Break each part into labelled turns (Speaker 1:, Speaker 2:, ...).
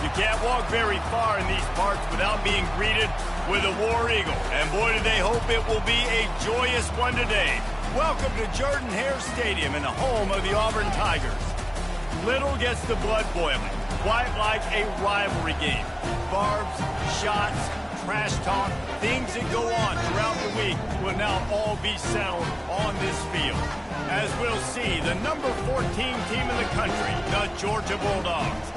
Speaker 1: You can't walk very far in these parts without being greeted with a War Eagle. And boy, do they hope it will be a joyous one today. Welcome to Jordan-Hare Stadium and the home of the Auburn Tigers. Little gets the blood boiling, quite like a rivalry game. Barbs, shots, trash talk, things that go on throughout the week will now all be settled on this field. As we'll see, the number 14 team in the country, the Georgia Bulldogs,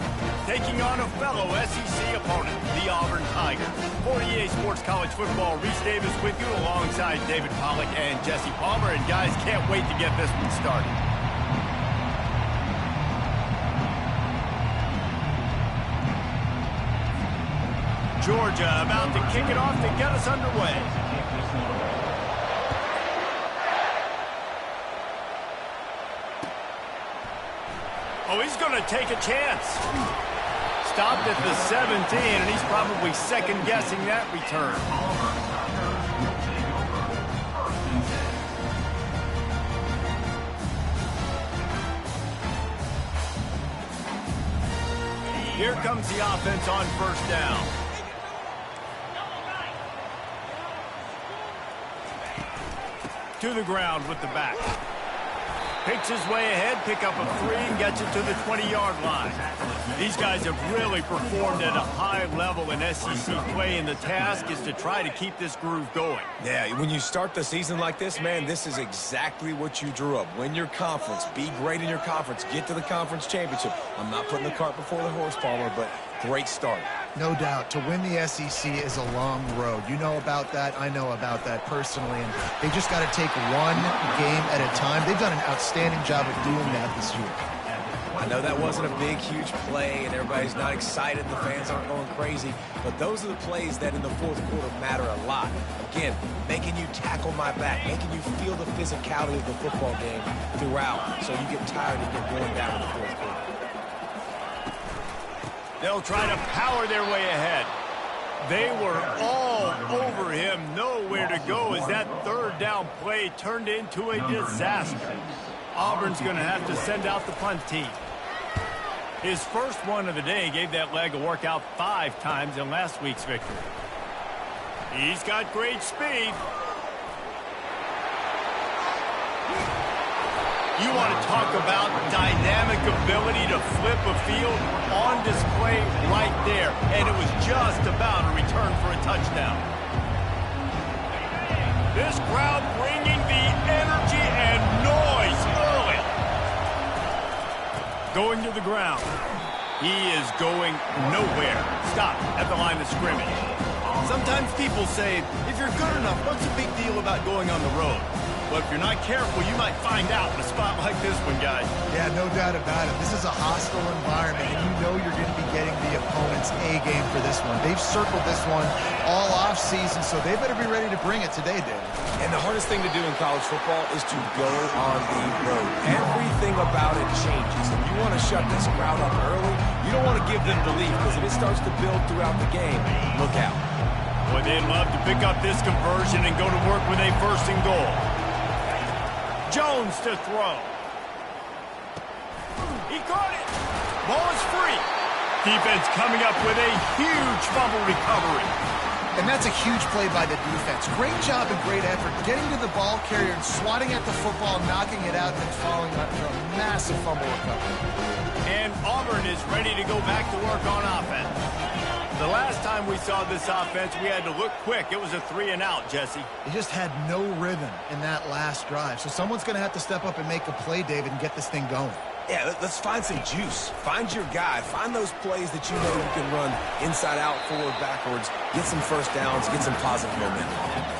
Speaker 1: taking on a fellow SEC opponent, the Auburn Tigers. For EA Sports College Football, Reese Davis with you alongside David Pollack and Jesse Palmer. And guys, can't wait to get this one started. Georgia about to kick it off to get us underway. Oh, he's going to take a chance. Stopped at the 17, and he's probably second-guessing that return. Here comes the offense on first down. To the ground with the back. Picks his way ahead, pick up a 3, and gets it to the 20-yard line. These guys have really performed at a high level in SEC play, and the task is to try to keep this groove going.
Speaker 2: Yeah, when you start the season like this, man, this is exactly what you drew up. Win your conference, be great in your conference, get to the conference championship. I'm not putting the cart before the horse, Palmer, but great start.
Speaker 3: No doubt. To win the SEC is a long road. You know about that. I know about that personally. And they just got to take one game at a time. They've done an outstanding job of doing that this year.
Speaker 2: I know that wasn't a big, huge play, and everybody's not excited. The fans aren't going crazy. But those are the plays that in the fourth quarter matter a lot. Again, making you tackle my back, making you feel the physicality of the football game throughout so you get tired and get worn down in the fourth quarter.
Speaker 1: They'll try to power their way ahead. They were all over him, nowhere to go as that third down play turned into a disaster. Auburn's going to have to send out the punt team. His first one of the day gave that leg a workout 5 times in last week's victory. He's got great speed. You want to talk about dynamic ability to flip a field on display right there. And it was just about a return for a touchdown. This crowd bringing the energy and noise early. Going to the ground. He is going nowhere. Stop at the line of scrimmage. Sometimes people say, if you're good enough, what's the big deal about going on the road? But if you're not careful, you might find out in a spot like this one, guys.
Speaker 3: Yeah, no doubt about it. This is a hostile environment, and you know you're going to be getting the opponent's A-game for this one. They've circled this one all off-season, so they better be ready to bring it today, Dave.
Speaker 2: And the hardest thing to do in college football is to go on the road. Everything about it changes. If you want to shut this crowd up early, you don't want to give them belief, because if it starts to build throughout the game, look out.
Speaker 1: Boy, they'd love to pick up this conversion and go to work with a first and goal. Jones to throw. He caught it. Ball is free. Defense coming up with a huge fumble recovery.
Speaker 3: And that's a huge play by the defense. Great job and great effort getting to the ball carrier and swatting at the football, knocking it out, and then following up for a massive fumble recovery.
Speaker 1: And Auburn is ready to go back to work on offense. The last time we saw this offense, we had to look quick. It was a 3-and-out, Jesse.
Speaker 3: They just had no rhythm in that last drive. So someone's going to have to step up and make a play, David, and get this thing going.
Speaker 2: Yeah, let's find some juice. Find your guy. Find those plays that you know you can run inside out, forward, backwards. Get some first downs. Get some positive momentum.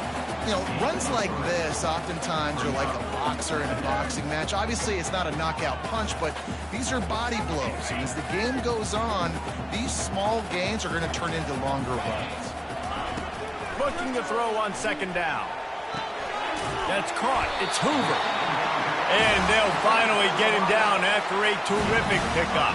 Speaker 3: You know, runs like this oftentimes are like a boxer in a boxing match. Obviously, it's not a knockout punch, but these are body blows. And as the game goes on, these small gains are going to turn into longer runs.
Speaker 1: Looking to throw on second down. That's caught. It's Hoover. And they'll finally get him down after a terrific pickup.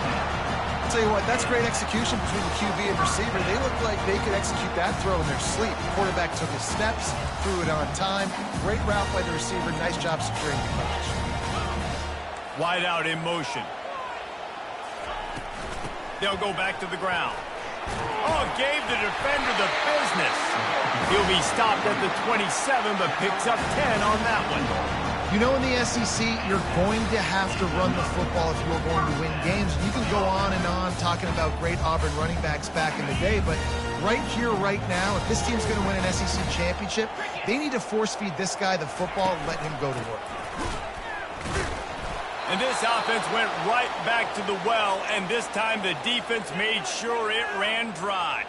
Speaker 3: I'll tell you what, that's great execution between the QB and receiver. They look like they could execute that throw in their sleep. The quarterback took his steps, threw it on time. Great route by the receiver. Nice job securing the coverage.
Speaker 1: Wide out in motion. They'll go back to the ground. Oh, gave the defender the business. He'll be stopped at the 27, but picks up 10 on that one.
Speaker 3: You know, in the SEC, you're going to have to run the football if you're going to win games. You can go on and on talking about great Auburn running backs back in the day, but right here, right now, if this team's going to win an SEC championship, they need to force-feed this guy the football and let him go to work.
Speaker 1: And this offense went right back to the well, and this time the defense made sure it ran dry.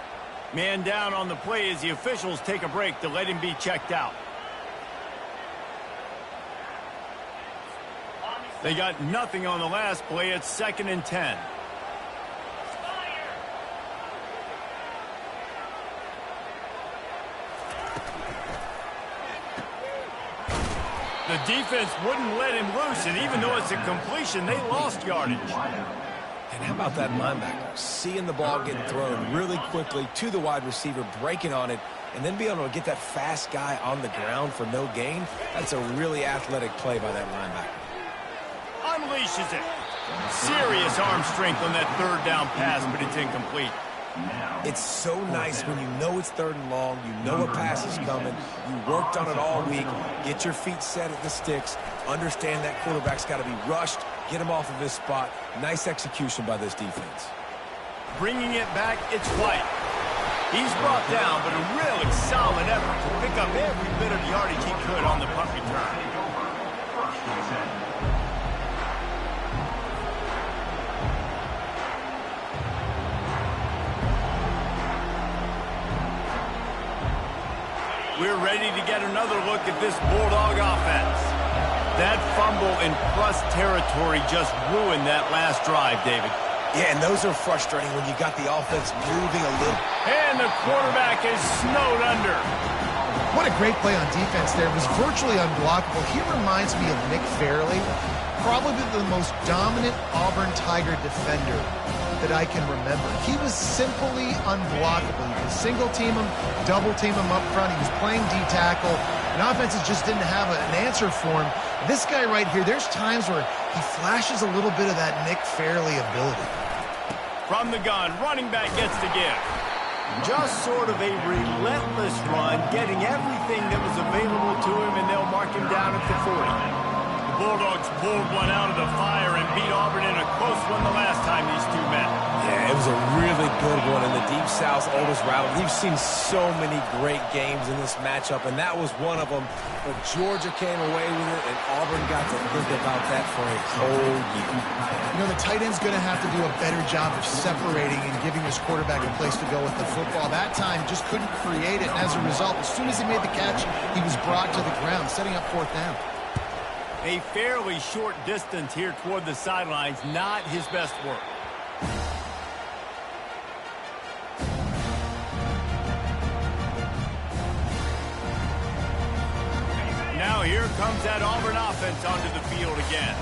Speaker 1: Man down on the play as the officials take a break to let him be checked out. They got nothing on the last play. It's 2nd and 10. The defense wouldn't let him loose, and even though it's a completion, they lost yardage.
Speaker 2: And how about that linebacker? Seeing the ball getting thrown really quickly to the wide receiver, breaking on it, and then being able to get that fast guy on the ground for no gain. That's a really athletic play by that linebacker.
Speaker 1: Unleashes it. Serious arm strength on that 3rd down pass, but it's incomplete.
Speaker 2: It's so nice when you know it's 3rd and long, you know a pass is coming, you worked on it all week, get your feet set at the sticks, understand that quarterback's got to be rushed, get him off of his spot. Nice execution by this defense.
Speaker 1: Bringing it back, it's White. He's brought down, but a really solid effort to pick up every bit of yardage he could on the punt return. We're ready to get another look at this Bulldog offense. That fumble in plus territory just ruined that last drive, David.
Speaker 2: Yeah, and those are frustrating when you got the offense moving a little.
Speaker 1: And the quarterback is snowed under.
Speaker 3: What a great play on defense there. It was virtually unblockable. He reminds me of Nick Fairley, probably the most dominant Auburn Tiger defender that I can remember. He was simply unblockable. You could single team him, double team him up front. He was playing D-tackle, and offenses just didn't have an answer for him. This guy right here, there's times where he flashes a little bit of that Nick Fairley ability.
Speaker 1: From the gun, running back gets the give. Just sort of a relentless run, getting everything that was available to him, and they'll mark him down at the 40. The Bulldogs pulled one out of the fire and beat Auburn in a close one the last time these two met.
Speaker 2: Yeah, it was a really good one in the Deep South oldest rival. We've seen so many great games in this matchup, and that was one of them. But Georgia came away with it, and Auburn got to think about that for a whole year.
Speaker 3: You know, the tight end's going to have to do a better job of separating and giving his quarterback a place to go with the football. That time just couldn't create it, and as a result, as soon as he made the catch, he was brought to the ground, setting up 4th down.
Speaker 1: A fairly short distance here toward the sidelines, not his best work. Now here comes that Auburn offense onto the field again.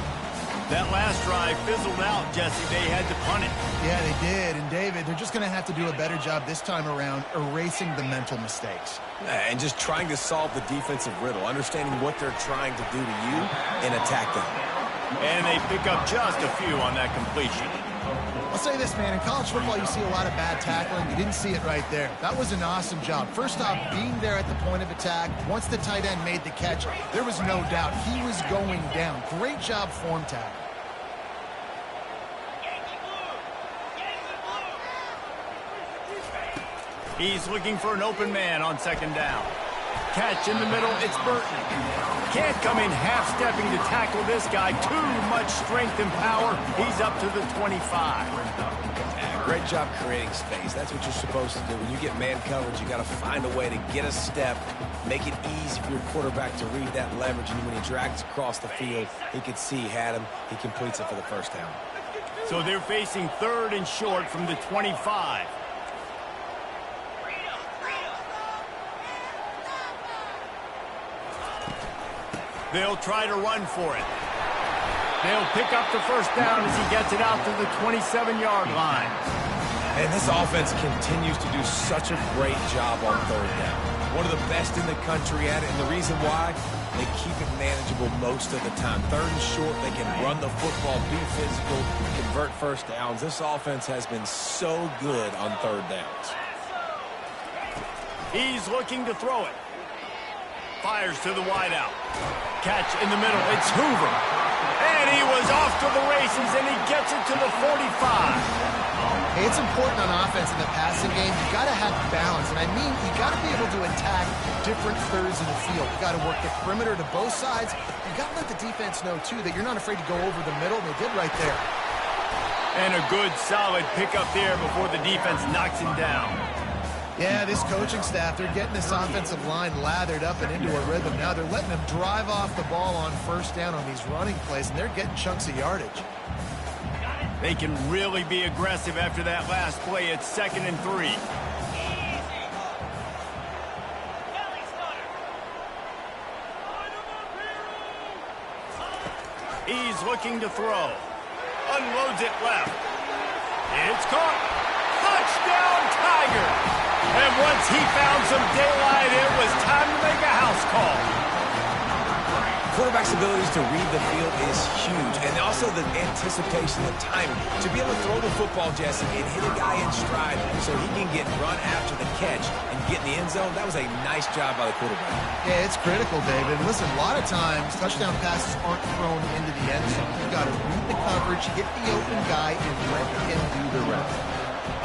Speaker 1: That last drive fizzled out, Jesse. They had to punt it.
Speaker 3: Yeah, they did. And, David, they're just going to have to do a better job this time around erasing the mental mistakes.
Speaker 2: And just trying to solve the defensive riddle, understanding what they're trying to do to you and attack them.
Speaker 1: And they pick up just a few on that completion.
Speaker 3: I'll say this, man. In college football, you see a lot of bad tackling. You didn't see it right there. That was an awesome job. First off, being there at the point of attack. Once the tight end made the catch, there was no doubt he was going down. Great job form tackle.
Speaker 1: He's looking for an open man on 2nd down. Catch in the middle, it's Burton. Can't come in half-stepping to tackle this guy. Too much strength and power. He's up to the 25.
Speaker 2: Yeah, great job creating space. That's what you're supposed to do. When you get man coverage, you got to find a way to get a step, make it easy for your quarterback to read that leverage. And when he drags across the field, he could see he had him. He completes it for the 1st down.
Speaker 1: So they're facing 3rd and short from the 25. They'll try to run for it. They'll pick up the 1st down as he gets it out to the 27-yard line.
Speaker 2: And this offense continues to do such a great job on third down. One of the best in the country at it, and the reason why, they keep it manageable most of the time. Third and short, they can run the football, be physical, convert first downs. This offense has been so good on third downs.
Speaker 1: He's looking to throw it. Fires to the wideout. Catch in the middle. It's Hoover. And he was off to the races, and he gets it to the 45.
Speaker 3: Hey, it's important on offense in the passing game. You got to have balance, and I mean you got to be able to attack different thirds of the field. You got to work the perimeter to both sides. You got to let the defense know too that you're not afraid to go over the middle. They did right there.
Speaker 1: And a good, solid pickup there before the defense knocks him down.
Speaker 3: Yeah, this coaching staff, they're getting this offensive line lathered up and into a rhythm. Now they're letting them drive off the ball on first down on these running plays, and they're getting chunks of yardage.
Speaker 1: They can really be aggressive after that last play. It's 2nd and 3. He's looking to throw. Unloads it left. It's caught. Touchdown, Tigers! And once he found some daylight, it was time to make a house call.
Speaker 2: Quarterback's abilities to read the field is huge, and also the anticipation, the timing. To be able to throw the football, Jesse, and hit a guy in stride so he can get run after the catch and get in the end zone, that was a nice job by the quarterback.
Speaker 3: Yeah, it's critical, David. Listen, a lot of times, touchdown passes aren't thrown into the end zone. You've got to read the coverage, hit the open guy, and let him do the rest.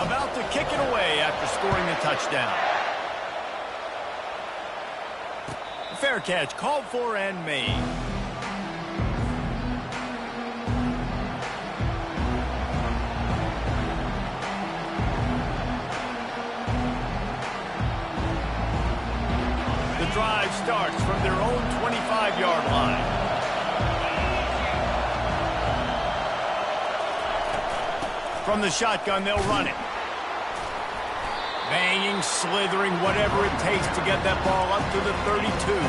Speaker 1: About to kick it away after scoring the touchdown. Fair catch, called for and made. The drive starts from their own 25-yard line. From the shotgun, they'll run it. Banging, slithering, whatever it takes to get that ball up to the 32.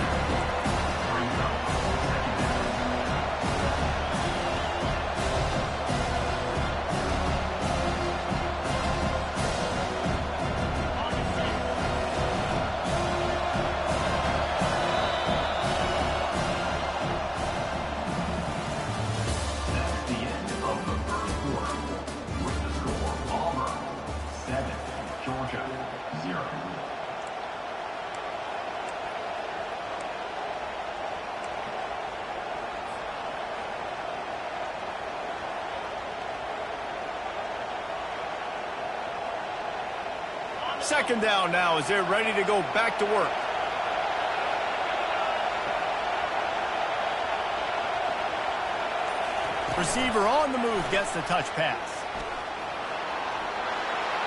Speaker 1: Second down now as they're ready to go back to work. Receiver on the move gets the touch pass.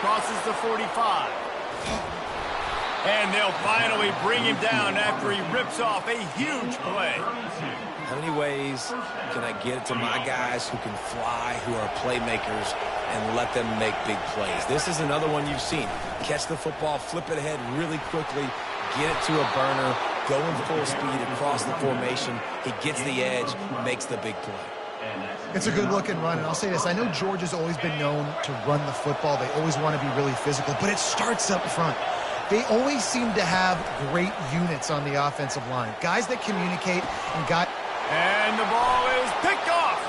Speaker 1: Crosses the 45. And they'll finally bring him down after he rips off a huge play.
Speaker 2: How many ways can I get it to my guys who can fly, who are playmakers, and let them make big plays? This is another one you've seen. Catch the football, flip it ahead really quickly, get it to a burner, go in full speed across the formation. He gets the edge, makes the big play.
Speaker 3: It's a good-looking run, and I'll say this. I know Georgia's always been known to run the football. They always want to be really physical, but it starts up front. They always seem to have great units on the offensive line. Guys that communicate and got...
Speaker 1: And the ball is picked off.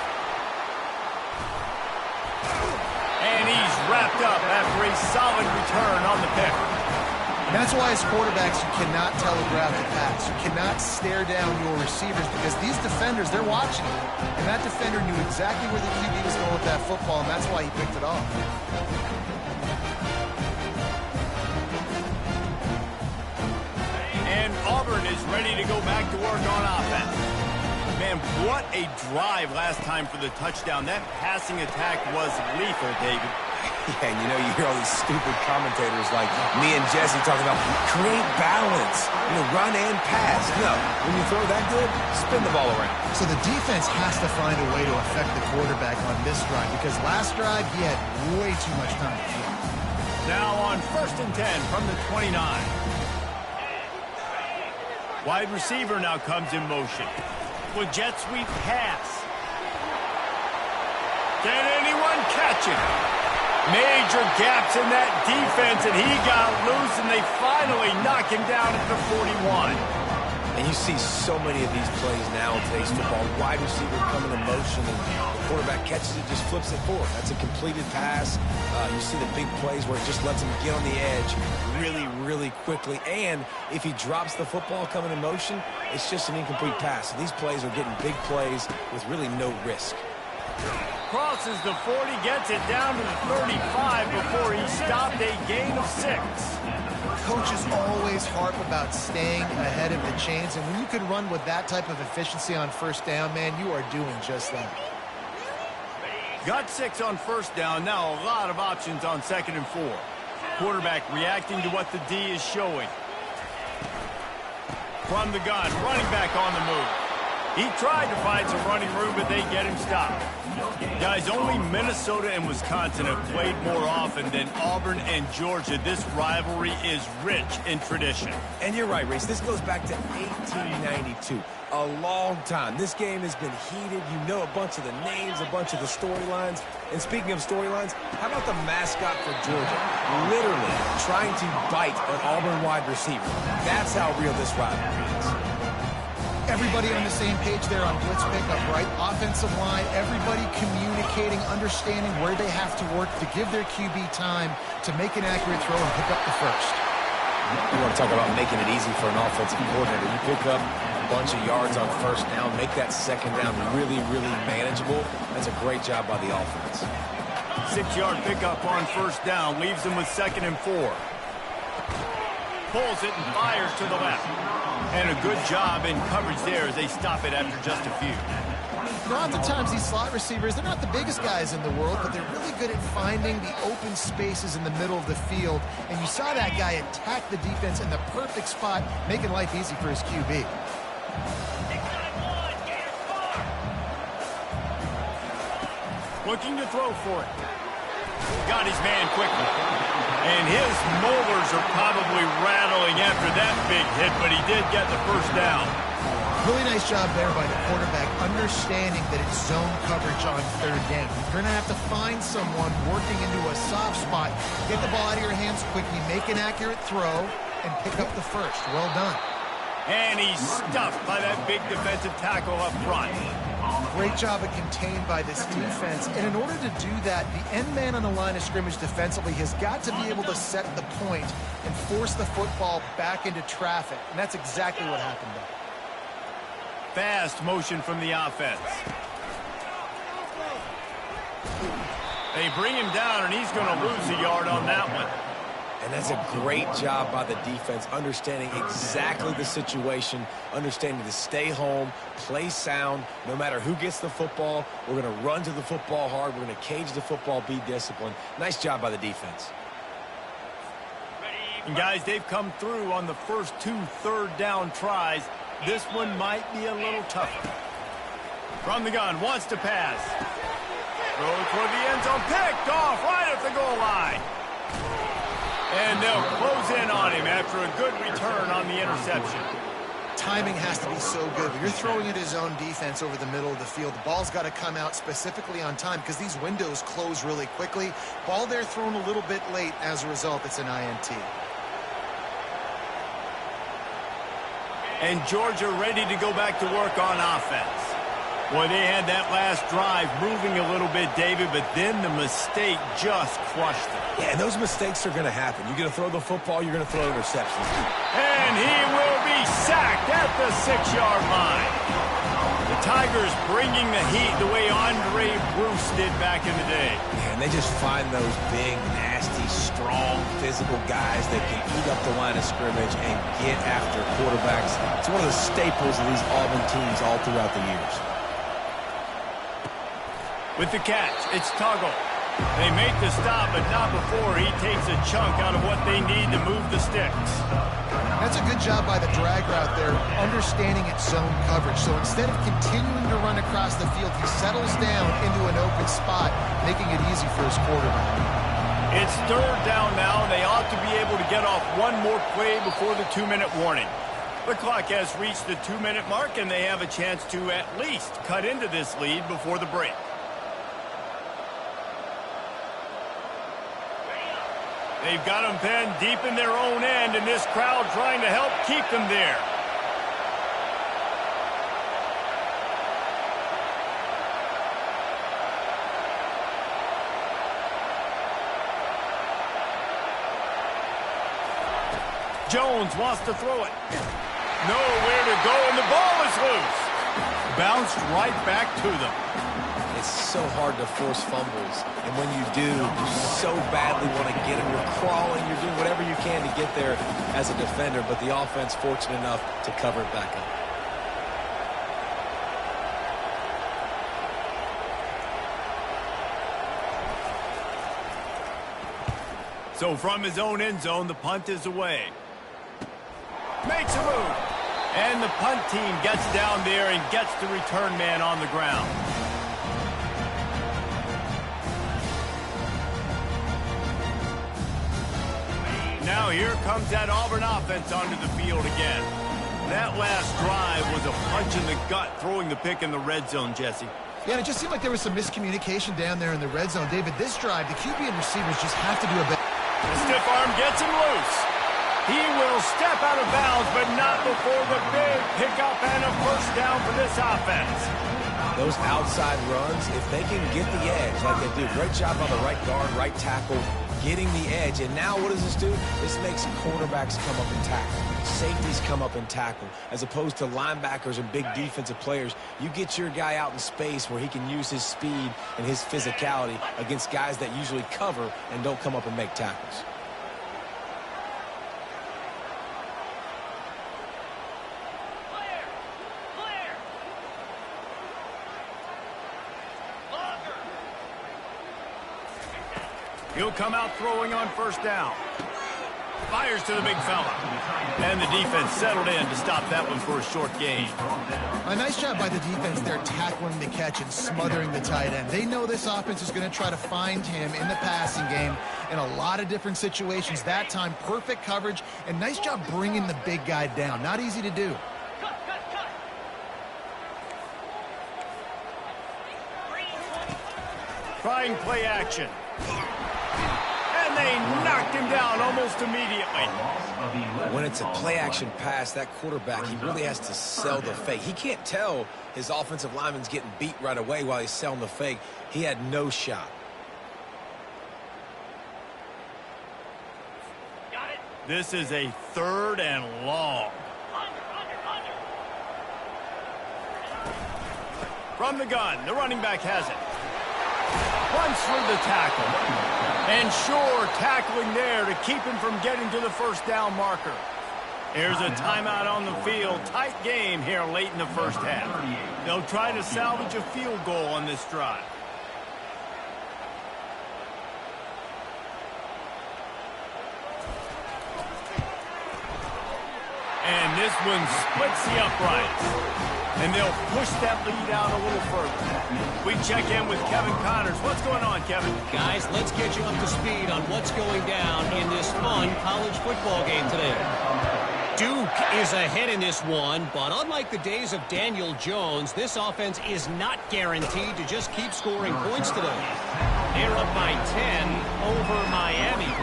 Speaker 1: And he's wrapped up after a solid return on the pick.
Speaker 3: And that's why as quarterbacks, you cannot telegraph the pass. You cannot stare down your receivers because these defenders, they're watching you. And that defender knew exactly where the QB was going with that football, and that's why he picked it off.
Speaker 1: And Auburn is ready to go back to work on offense. Man, what a drive last time for the touchdown. That passing attack was lethal, David.
Speaker 2: Yeah, and you know, you hear all these stupid commentators like me and Jesse talking about create balance, run and pass. No, when you throw that good, spin the ball around.
Speaker 3: So the defense has to find a way to affect the quarterback on this drive because last drive, he had way too much time to throw.
Speaker 1: Now on 1st and 10 from the 29. Wide receiver now comes in motion. With jet sweep pass. Can anyone catch it? Major gaps in that defense, and he got loose, and they finally knock him down at the 41.
Speaker 2: And you see so many of these plays now in today's football. Wide receiver coming in motion, and the quarterback catches it, just flips it forward. That's a completed pass. You see the big plays where it just lets him get on the edge really, really quickly. And if he drops the football coming in motion, it's just an incomplete pass. So these plays are getting big plays with really no risk.
Speaker 1: Crosses the 40, gets it down to the 35 before he stopped, a gain of 6.
Speaker 3: Coaches always harp about staying ahead of the chains, and when you can run with that type of efficiency on first down, man, you are doing just that.
Speaker 1: Got 6 on first down, now a lot of options on 2nd and 4. Quarterback reacting to what the D is showing. From the gun, running back on the move. He tried to find some running room, but they get him stopped. Guys, only Minnesota and Wisconsin have played more often than Auburn and Georgia. This rivalry is rich in tradition.
Speaker 2: And you're right, Reese. This goes back to 1892. A long time. This game has been heated. You know a bunch of the names, a bunch of the storylines. And speaking of storylines, how about the mascot for Georgia? Literally trying to bite an Auburn wide receiver. That's how real this rivalry is.
Speaker 3: Everybody on the same page there on blitz pickup, right? Offensive line, everybody communicating, understanding where they have to work to give their QB time to make an accurate throw and pick up the first.
Speaker 2: You want to talk about making it easy for an offensive coordinator. You pick up a bunch of yards on first down, make that second down really, really manageable. That's a great job by the offense.
Speaker 1: 6-yard pickup on first down, leaves them with 2nd and 4. Pulls it and fires to the left. And a good job in coverage there as they stop it after just a few.
Speaker 3: Oftentimes these slot receivers, they're not the biggest guys in the world, but they're really good at finding the open spaces in the middle of the field. And you saw that guy attack the defense in the perfect spot, making life easy for his QB.
Speaker 1: Looking to throw for it. Got his man quickly. And his molars are probably rattling after that big hit, but he did get the first down.
Speaker 3: Really nice job there by the quarterback, understanding that it's zone coverage on 3rd down. You're going to have to find someone working into a soft spot, get the ball out of your hands quickly, make an accurate throw, and pick up the first. Well done.
Speaker 1: And he's stuffed by that big defensive tackle up front.
Speaker 3: Great job of contained by this defense. And in order to do that, the end man on the line of scrimmage defensively has got to be able to set the point and force the football back into traffic. And that's exactly what happened there.
Speaker 1: Fast motion from the offense. They bring him down, and he's going to lose a yard on that one.
Speaker 2: And that's a great job by the defense, understanding exactly the situation, understanding to stay home, play sound. No matter who gets the football, we're going to run to the football hard. We're going to cage the football, be disciplined. Nice job by the defense.
Speaker 1: And guys, they've come through on the first 2 third-down tries. This one might be a little tougher. From the gun, wants to pass. Throw toward the end zone, picked off right at the goal line. And they'll close in on him after a good return on the interception.
Speaker 3: Timing has to be so good. When you're throwing at his own defense over the middle of the field, the ball's got to come out specifically on time because these windows close really quickly. Ball there thrown a little bit late. As a result, it's an INT.
Speaker 1: And Georgia ready to go back to work on offense. Boy, they had that last drive moving a little bit, David, but then the mistake just crushed them.
Speaker 2: Yeah, and those mistakes are going to happen. You're going to throw the football, you're going to throw interceptions too.
Speaker 1: And he will be sacked at the 6-yard line. The Tigers bringing the heat the way Andre Bruce did back in the day.
Speaker 2: And they just find those big, nasty, strong, physical guys that can eat up the line of scrimmage and get after quarterbacks. It's one of the staples of these Auburn teams all throughout the years.
Speaker 1: With the catch, it's Tuggle. They make the stop, but not before he takes a chunk out of what they need to move the sticks.
Speaker 3: That's a good job by the drag route there, understanding its zone coverage. So instead of continuing to run across the field, he settles down into an open spot, making it easy for his quarterback.
Speaker 1: It's 3rd down now, and they ought to be able to get off one more play before the 2-minute warning. The clock has reached the 2-minute mark, and they have a chance to at least cut into this lead before the break. They've got them pinned deep in their own end, and this crowd trying to help keep them there. Jones wants to throw it. Nowhere to go, and the ball is loose. Bounced right back to them.
Speaker 2: It's so hard to force fumbles, and when you do, you so badly want to get them. You're crawling, you're doing whatever you can to get there as a defender, but the offense fortunate enough to cover it back up.
Speaker 1: So from his own end zone, the punt is away. Makes a move. And the punt team gets down there and gets the return man on the ground. Now here comes that Auburn offense onto the field again. That last drive was a punch in the gut, throwing the pick in the red zone, Jesse.
Speaker 3: Yeah, and it just seemed like there was some miscommunication down there in the red zone. David, this drive, the QB and receivers just have to do a better.
Speaker 1: The stiff arm gets him loose. He will step out of bounds, but not before the big pickup and a first down for this offense.
Speaker 2: Those outside runs, if they can get the edge like they do, great job on the right guard, right tackle, getting the edge. And now what does this do? This makes cornerbacks come up and tackle. Safeties come up and tackle. As opposed to linebackers and big defensive players, you get your guy out in space where he can use his speed and his physicality against guys that usually cover and don't come up and make tackles.
Speaker 1: He'll come out throwing on first down. Fires to the big fella. And the defense settled in to stop that one for a short gain.
Speaker 3: A nice job by the defense there tackling the catch and smothering the tight end. They know this offense is going to try to find him in the passing game in a lot of different situations. That time, perfect coverage, and nice job bringing the big guy down. Not easy to do.
Speaker 1: Trying play action. And they knocked him down almost immediately.
Speaker 2: When it's a play-action pass, that quarterback, he really has to sell the fake. He can't tell his offensive lineman's getting beat right away while he's selling the fake. He had no shot.
Speaker 1: This is a 3rd and long. From the gun, the running back has it. Runs through the tackle. And sure, tackling there to keep him from getting to the first down marker. Here's a timeout on the field. Tight game here late in the first half. They'll try to salvage a field goal on this drive. And this one splits the uprights. And they'll push that lead out a little further. We check in with Kevin Connors. What's going on, Kevin?
Speaker 4: Guys, let's get you up to speed on what's going down in this fun college football game today. Duke is ahead in this one, but unlike the days of Daniel Jones, this offense is not guaranteed to just keep scoring points today. They're up by 10 over Miami.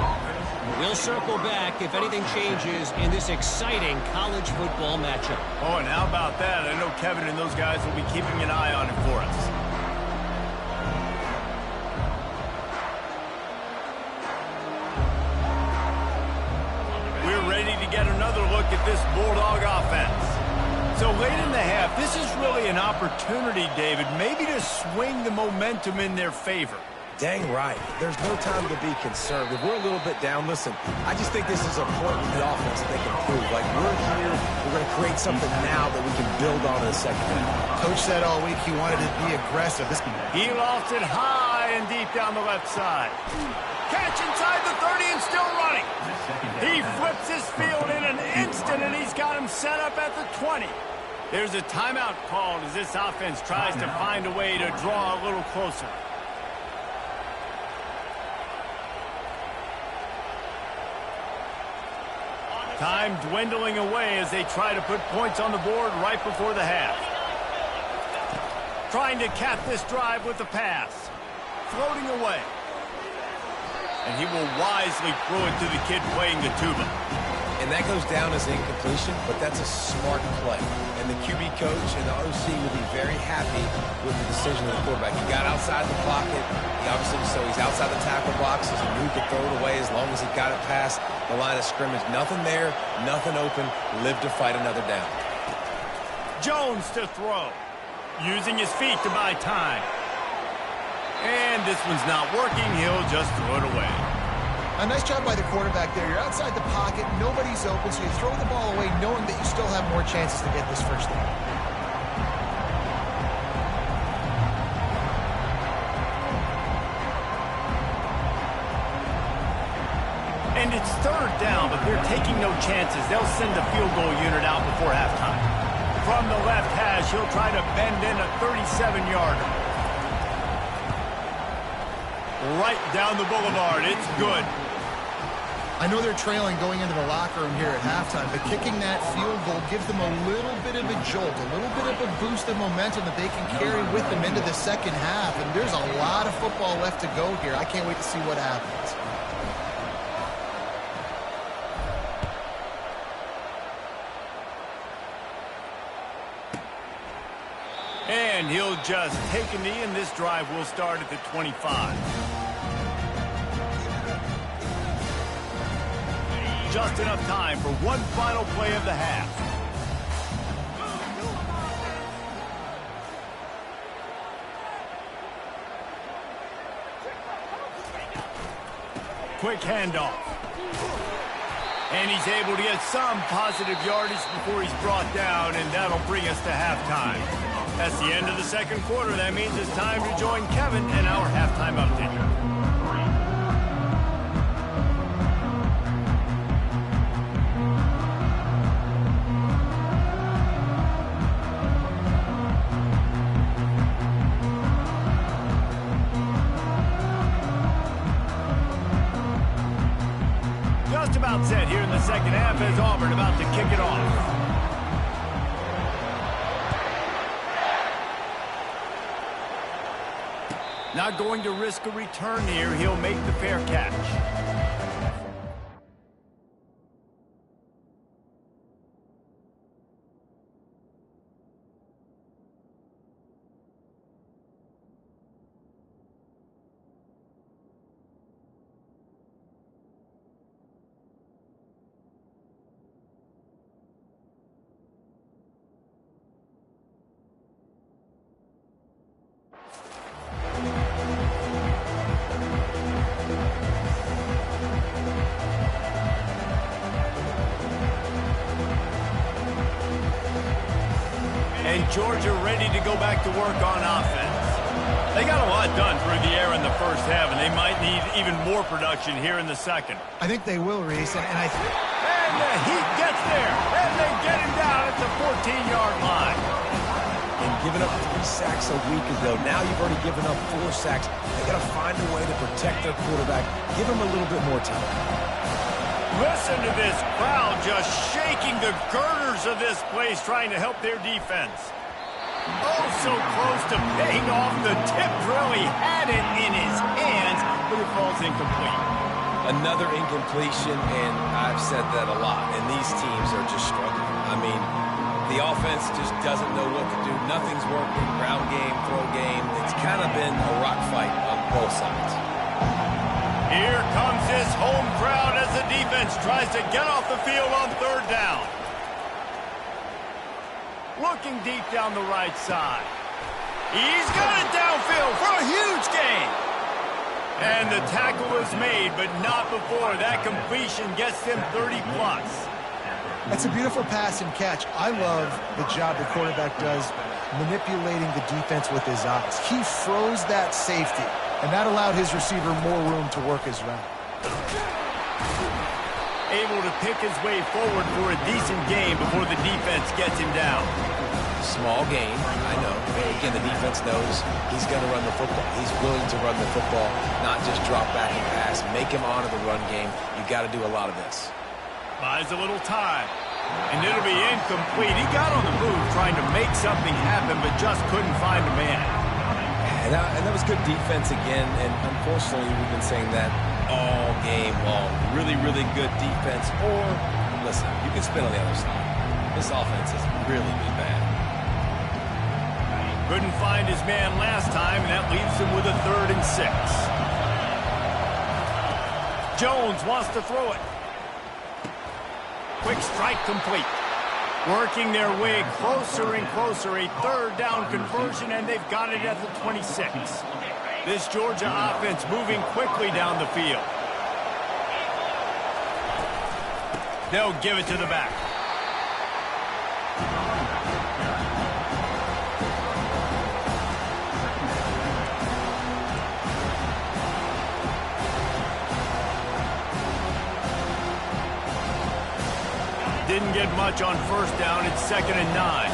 Speaker 4: We'll circle back if anything changes in this exciting college football matchup.
Speaker 1: Oh, and how about that? I know Kevin and those guys will be keeping an eye on it for us. We're ready to get another look at this Bulldog offense. So late in the half, this is really an opportunity, David, maybe to swing the momentum in their favor.
Speaker 2: Dang right. There's no time to be concerned. If we're a little bit down, listen, I just think this is a point in the offense that they can prove. Like, we're here, we're going to create something now that we can build on in the second half.
Speaker 3: Coach said all week he wanted to be aggressive.
Speaker 1: He lost it high and deep down the left side. Catch inside the 30 and still running. He flips his field in an instant, and he's got him set up at the 20. There's a timeout called as this offense tries to find a way to draw a little closer. Time dwindling away as they try to put points on the board right before the half. Trying to cap this drive with the pass. Floating away. and he will wisely throw it to the kid playing the tuba.
Speaker 2: And that goes down as incompletion, but that's a smart play. And the QB coach and the OC will be very happy with the decision of the quarterback. He got outside the pocket. He obviously, so he's outside the tackle boxes. He knew he could throw it away as long as he got it past the line of scrimmage. Nothing there, nothing open. Live to fight another down.
Speaker 1: Jones to throw. Using his feet to buy time. And this one's not working. He'll just throw it away.
Speaker 3: A nice job by the quarterback there. You're outside the pocket, nobody's open, so you throw the ball away knowing that you still have more chances to get this first down.
Speaker 1: And it's third down, but they're taking no chances. They'll send the field goal unit out before halftime. From the left hash, he'll try to bend in a 37-yarder. Right down the boulevard. It's good.
Speaker 3: I know they're trailing going into the locker room here at halftime, but kicking that field goal gives them a little bit of a jolt, a little bit of a boost of momentum that they can carry with them into the second half. And there's a lot of football left to go here. I can't wait to see what happens.
Speaker 1: And he'll just take a knee, and this drive will start at the 25. Just enough time for one final play of the half. Quick handoff. And he's able to get some positive yardage before he's brought down, and that'll bring us to halftime. That's the end of the second quarter. That means it's time to join Kevin and our halftime update. Just about set here in the second half as Auburn about to kick it off. Not going to risk a return here. He'll make the fair catch. And Georgia ready to go back to work on offense. They got a lot done through the air in the first half, and they might need even more production here in the second.
Speaker 3: I think they will, Reese, and I think...
Speaker 1: And the Heat gets there, and they get him down at the 14-yard line.
Speaker 2: And giving up 3 sacks a week ago, now you've already given up 4 sacks. They got to find a way to protect their quarterback. Give him a little bit more time.
Speaker 1: Listen to this crowd just shaking the girders of this place, trying to help their defense. Oh, so close to paying off the tip drill. He had it in his hands, but it falls incomplete.
Speaker 2: Another incompletion, and I've said that a lot, and these teams are just struggling. I mean, the offense just doesn't know what to do. Nothing's working. Ground game, throw game. It's kind of been a rock fight on both sides.
Speaker 1: Here comes his home crowd as the defense tries to get off the field on third down. Looking deep down the right side. He's got it downfield for a huge gain. And the tackle is made, but not before that completion gets him 30-plus.
Speaker 3: That's a beautiful pass and catch. I love the job the quarterback does manipulating the defense with his eyes. He froze that safety, and that allowed his receiver more room to work his route.
Speaker 1: Able to pick his way forward for a decent gain before the defense gets him down.
Speaker 2: Small gain, I know. Again, the defense knows he's going to run the football. He's willing to run the football, not just drop back and pass. Make him honor the run game. You got to do a lot of this.
Speaker 1: Buys a little time, and it'll be incomplete. He got on the move trying to make something happen, but just couldn't find a man.
Speaker 2: And that was good defense again, and unfortunately, we've been saying that all really, really good defense, or, listen, you can spin on the other side. This offense has really been bad.
Speaker 1: Couldn't find his man last time, and that leaves him with a 3rd and 6. Jones wants to throw it. Quick strike complete. Working their way closer and closer. A 3rd down conversion, and they've got it at the 26. This Georgia offense moving quickly down the field. They'll give it to the back. Didn't get much on 1st down. It's 2nd and 9.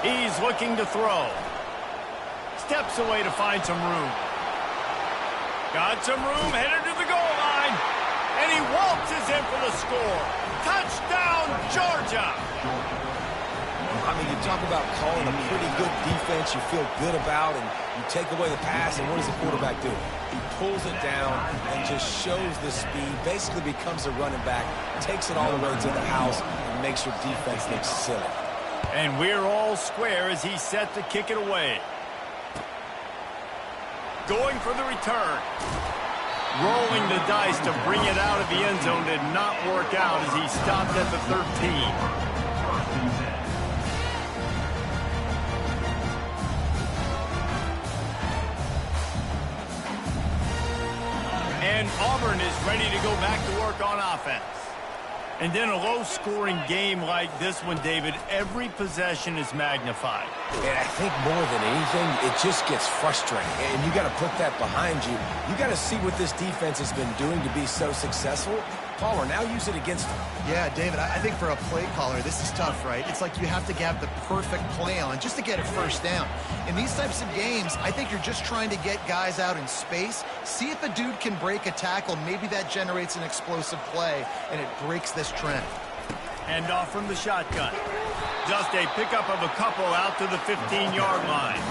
Speaker 1: He's looking to throw. Steps away to find some room. Got some room, headed to the goal line. And he waltzes in for the score. Touchdown, Georgia!
Speaker 2: I mean, you talk about calling a pretty good defense you feel good about, and you take away the pass, and what does the quarterback do? He pulls it down and just shows the speed, basically becomes a running back, takes it all the way to the house, and makes your defense look silly.
Speaker 1: And we're all square as he's set to kick it away. Going for the return. Rolling the dice to bring it out of the end zone did not work out as he stopped at the 13. And Auburn is ready to go back to work on offense. And in a low-scoring game like this one, David, every possession is magnified.
Speaker 2: And I think more than anything, it just gets frustrating. And you got to put that behind you. You got to see what this defense has been doing to be so successful. Palmer, now use it against them.
Speaker 3: Yeah, David, I think for a play caller, this is tough, right? It's like you have to have the perfect play on just to get a 1st down. In these types of games, I think you're just trying to get guys out in space, see if a dude can break a tackle. Maybe that generates an explosive play, and it breaks this trend.
Speaker 1: Hand off from the shotgun. Just a pickup of a couple out to the 15-yard line.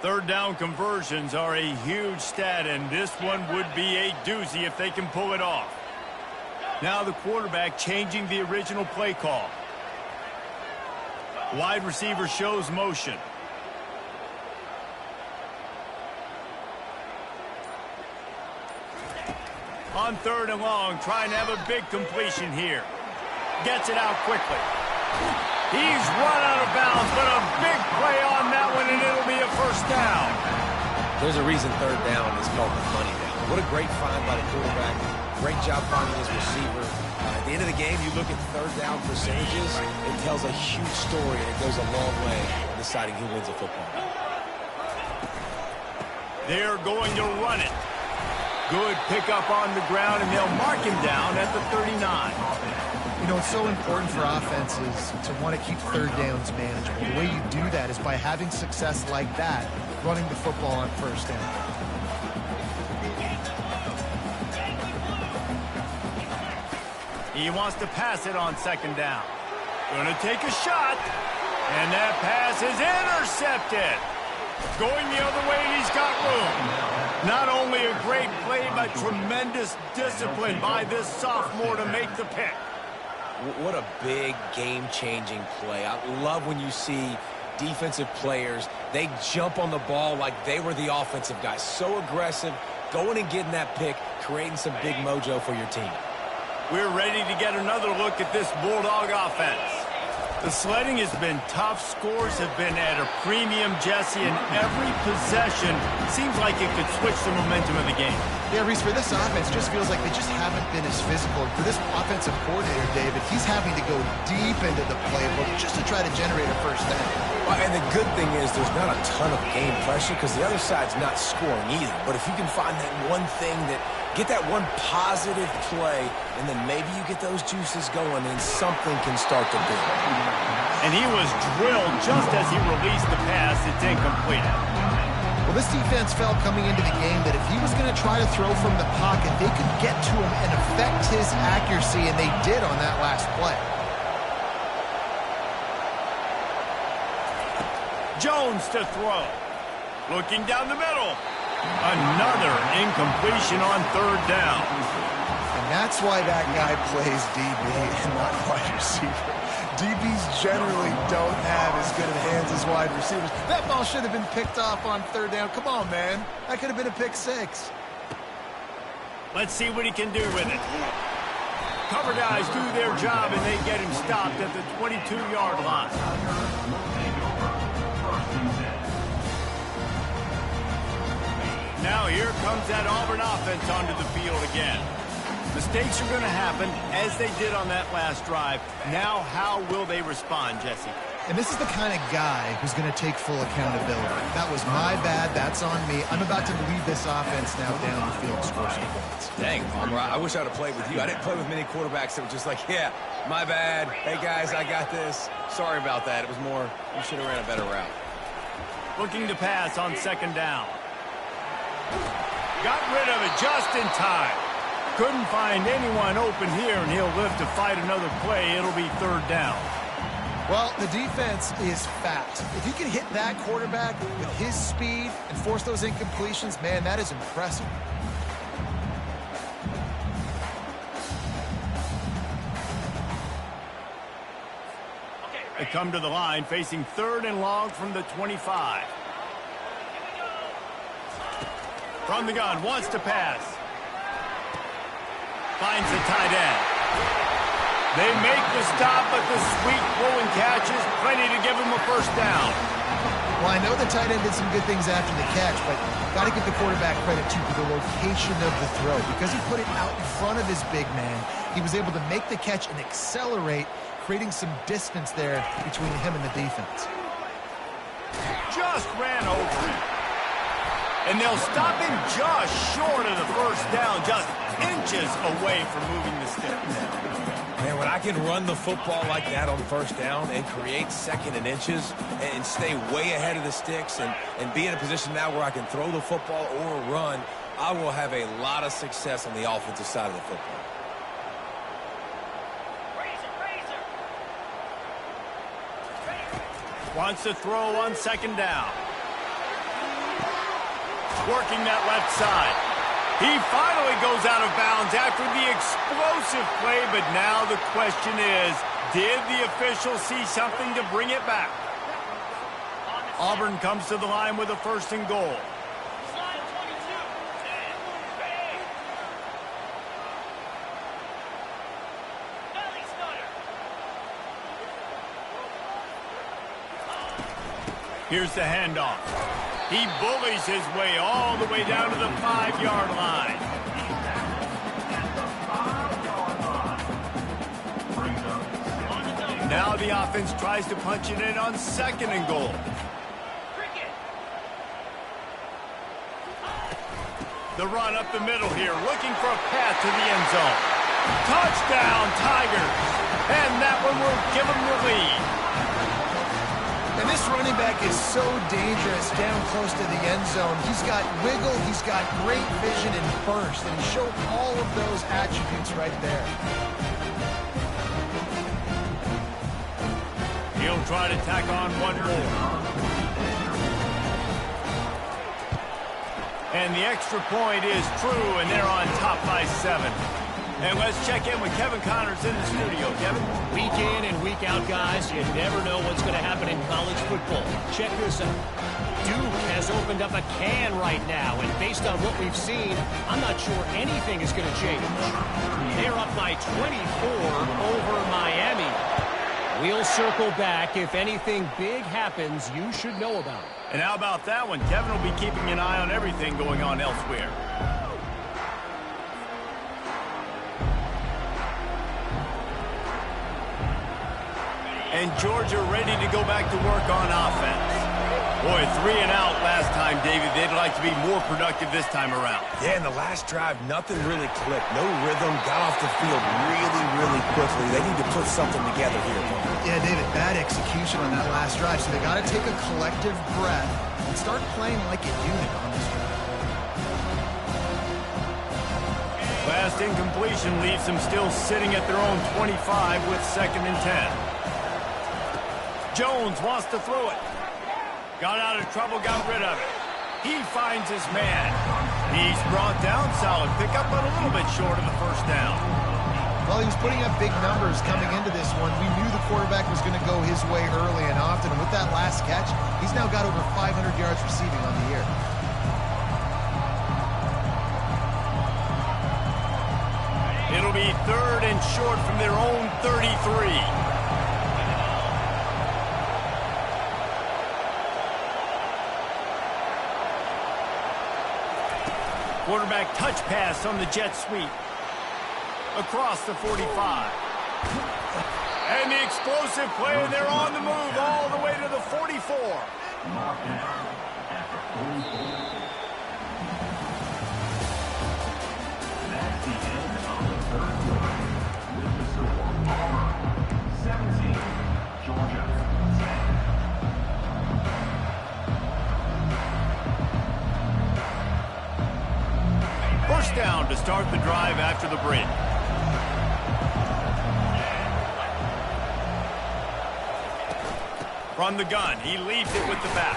Speaker 1: Third down conversions are a huge stat, and this one would be a doozy if they can pull it off. Now the quarterback changing the original play call. Wide receiver shows motion. On 3rd and long, trying to have a big completion here. Gets it out quickly. He's run out of bounds, but a big play on that one, and it'll be a 1st down.
Speaker 2: There's a reason 3rd down is called the money down. What a great find by the quarterback. Great job finding his receiver. At the end of the game, you look at 3rd down percentages, it tells a huge story, and it goes a long way in deciding who wins a football game.
Speaker 1: They're going to run it. Good pickup on the ground, and they'll mark him down at the 39.
Speaker 3: You know, it's so important for offenses to want to keep 3rd downs manageable. The way you do that is by having success like that, running the football on 1st down.
Speaker 1: He wants to pass it on 2nd down. Gonna take a shot, and that pass is intercepted. Going the other way, and he's got room. Not only a great play, but tremendous discipline by this sophomore to make the pick.
Speaker 2: What a big game-changing play. I love when you see defensive players, they jump on the ball like they were the offensive guys. So aggressive, going and getting that pick, creating some big mojo for your team.
Speaker 1: We're ready to get another look at this Bulldog offense. The sledding has been tough. Scores have been at a premium, Jesse, and every possession seems like it could switch the momentum of the game.
Speaker 3: Yeah, Reese, for this offense, just feels like they just haven't been as physical. For this offensive coordinator, David, he's having to go deep into the playbook just to try to generate a 1st down.
Speaker 2: Well, and the good thing is there's not a ton of game pressure because the other side's not scoring either. But if you can find that one thing get that one positive play, and then maybe you get those juices going and something can start to build.
Speaker 1: And he was drilled just as he released the pass. It's incomplete.
Speaker 3: Well, this defense felt coming into the game that if he was going to try to throw from the pocket, they could get to him and affect his accuracy, and they did on that last play.
Speaker 1: Jones to throw. Looking down the middle. Another incompletion on third down.
Speaker 3: And that's why that guy plays DB and not wide receiver. DBs generally don't have as good of hands as wide receivers. That ball should have been picked off on third down. Come on, man. That could have been a pick six.
Speaker 1: Let's see what he can do with it. Cover guys do their job, and they get him stopped at the 22-yard line. Now here comes that Auburn offense onto the field again. Mistakes are going to happen, as they did on that last drive. Now, how will they respond, Jesse?
Speaker 3: And this is the kind of guy who's going to take full accountability. That was my bad. That's on me. I'm about to lead this offense now down the field and score some points.
Speaker 2: Dang, Palmer, I wish I would have played with you. I didn't play with many quarterbacks that were just like, yeah, my bad. Hey, guys, I got this. Sorry about that. It was more, you should have ran a better route.
Speaker 1: Looking to pass on second down. Got rid of it just in time. Couldn't find anyone open here, and he'll live to fight another play. It'll be third down.
Speaker 3: Well, the defense is fat. If you can hit that quarterback with his speed and force those incompletions, man, that is impressive.
Speaker 1: They come to the line facing third and long from the 25. From the gun, wants to pass. Finds the tight end. They make the stop, but the sweet rolling catch is plenty to give him a first down.
Speaker 3: Well, I know the tight end did some good things after the catch, but got to give the quarterback credit, too, for the location of the throw. Because he put it out in front of his big man, he was able to make the catch and accelerate, creating some distance there between him and the defense.
Speaker 1: Just ran over him. And they'll stop him just short of the first down, just inches away from moving the sticks.
Speaker 2: Man, when I can run the football like that on first down and create second and inches and stay way ahead of the sticks and be in a position now where I can throw the football or run, I will have a lot of success on the offensive side of the football.
Speaker 1: Wants to throw on second down. Working that left side. He finally goes out of bounds after the explosive play, but now the question is, did the official see something to bring it back? Auburn comes to the line with a first and goal. Here's the handoff. He bullies his way all the way down to the 5-yard line. Now the offense tries to punch it in on second and goal. The run up the middle here, looking for a path to the end zone. Touchdown, Tigers. And that one will give them the lead.
Speaker 3: And this running back is so dangerous down close to the end zone. He's got wiggle, he's got great vision and burst, and he showed all of those attributes right there.
Speaker 1: He'll try to tack on one more. And the extra point is true, and they're on top by 7. And let's check in with Kevin Connors in the studio. Kevin?
Speaker 4: Week in and week out, guys, you never know what's going to happen in college football. Check this out. Duke has opened up a can right now, and based on what we've seen, I'm not sure anything is going to change. They're up by 24 over Miami. We'll circle back. If anything big happens, you should know about it.
Speaker 1: And how about that one? Kevin will be keeping an eye on everything going on elsewhere. And Georgia ready to go back to work on offense. Boy, 3 and out last time, David. They'd like to be more productive this time around.
Speaker 2: Yeah, in the last drive, nothing really clicked. No rhythm, got off the field really, really quickly. They need to put something together here.
Speaker 3: Yeah, David, bad execution on that last drive, so they got to take a collective breath and start playing like a unit on this drive.
Speaker 1: Last incompletion leaves them still sitting at their own 25 with 2nd and 10. Jones wants to throw it. Got out of trouble, got rid of it. He finds his man. He's brought down. Solid pickup, but a little bit short of the first down.
Speaker 3: Well, he was putting up big numbers coming into this one. We knew the quarterback was going to go his way early and often. And with that last catch, he's now got over 500 yards receiving on the year.
Speaker 1: It'll be 3rd and short from their own 33. Quarterback touch pass on the jet sweep. Across the 45. And the explosive play, and they're on the move all the way to the 44.
Speaker 5: That's the end of the 3rd quarter. With the score, Auburn 17, Georgia 10.
Speaker 1: First down to start the drive after the break. From the gun, he leaves it with the back.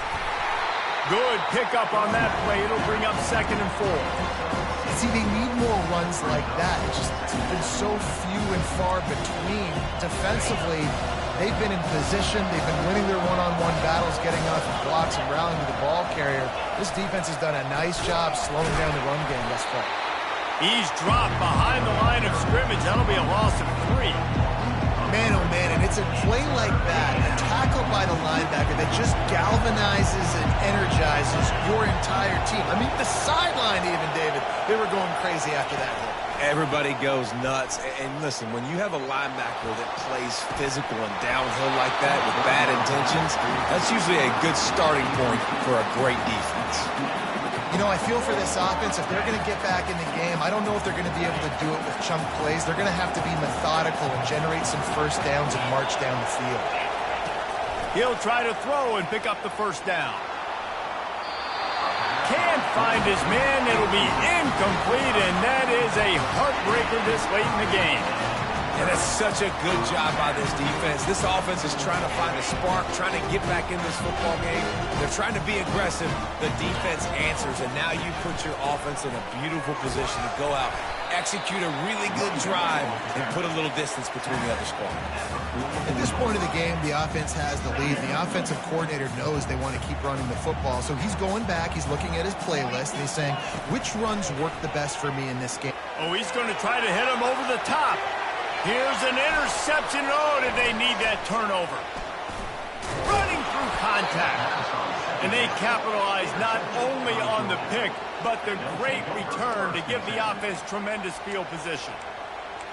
Speaker 1: Good pickup on that play. It'll bring up 2nd and 4.
Speaker 3: See, they need more runs like that. It's been so few and far between. Defensively, they've been in position. They've been winning their one-on-one battles, getting off of blocks and rallying to the ball carrier. This defense has done a nice job slowing down the run game thus far.
Speaker 1: He's dropped behind the line of scrimmage. That'll be a loss of 3.
Speaker 3: Man, oh man, and it's a play like that, a tackle by the linebacker that just galvanizes and energizes your entire team. I mean, the sideline even, David, they were going crazy after that hit.
Speaker 2: Everybody goes nuts. And listen, when you have a linebacker that plays physical and downhill like that with bad intentions, that's usually a good starting point for a great defense.
Speaker 3: You know, I feel for this offense, if they're going to get back in the game, I don't know if they're going to be able to do it with chunk plays. They're going to have to be methodical and generate some first downs and march down the field.
Speaker 1: He'll try to throw and pick up the first down. Can't find his man. It'll be incomplete, and that is a heartbreaker this late in the game.
Speaker 2: And that's such a good job by this defense. This offense is trying to find a spark, trying to get back in this football game. They're trying to be aggressive. The defense answers, and now you put your offense in a beautiful position to go out, execute a really good drive, and put a little distance between the other squad.
Speaker 3: At this point of the game, the offense has the lead. The offensive coordinator knows they want to keep running the football, so he's going back, he's looking at his playlist, and he's saying, which runs work the best for me in this game?
Speaker 1: Oh, he's going to try to hit him over the top. Here's an interception. Oh, did they need that turnover? Running through contact. And they capitalize not only on the pick, but the great return to give the offense tremendous field position.